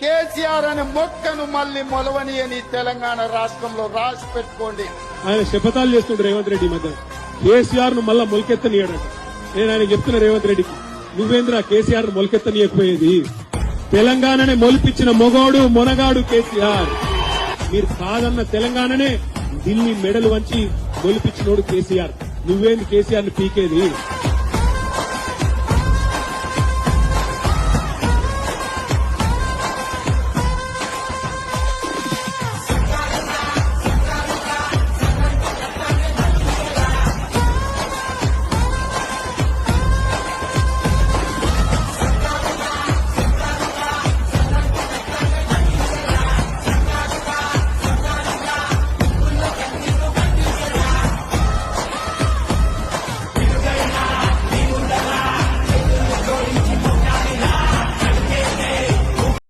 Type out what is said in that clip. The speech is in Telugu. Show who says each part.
Speaker 1: కేసీఆర్ అనే మొక్కను మళ్ళీ మొలవని అని తెలంగాణ రాష్ట్రంలో రాసి పెట్టుకోండి.
Speaker 2: ఆయన శపథాలు చేస్తుండ్రు రేవంత్ రెడ్డి మధ్య. కేసీఆర్ ను మళ్ళా మొలకెత్తనీయడట. నేను ఆయన చెప్తున్నా రేవంత్ రెడ్డికి, నువ్వేంద్రా కేసీఆర్ ను మొలకెత్తనీయకపోయేది? తెలంగాణనే మొలిపించిన మొగోడు మొనగాడు కేసీఆర్. మీరు కాదన్న తెలంగాణనే ఢిల్లీ మెడలు వంచి మొలిపించినోడు కేసీఆర్. నువ్వేంది కేసీఆర్ ను పీకేది?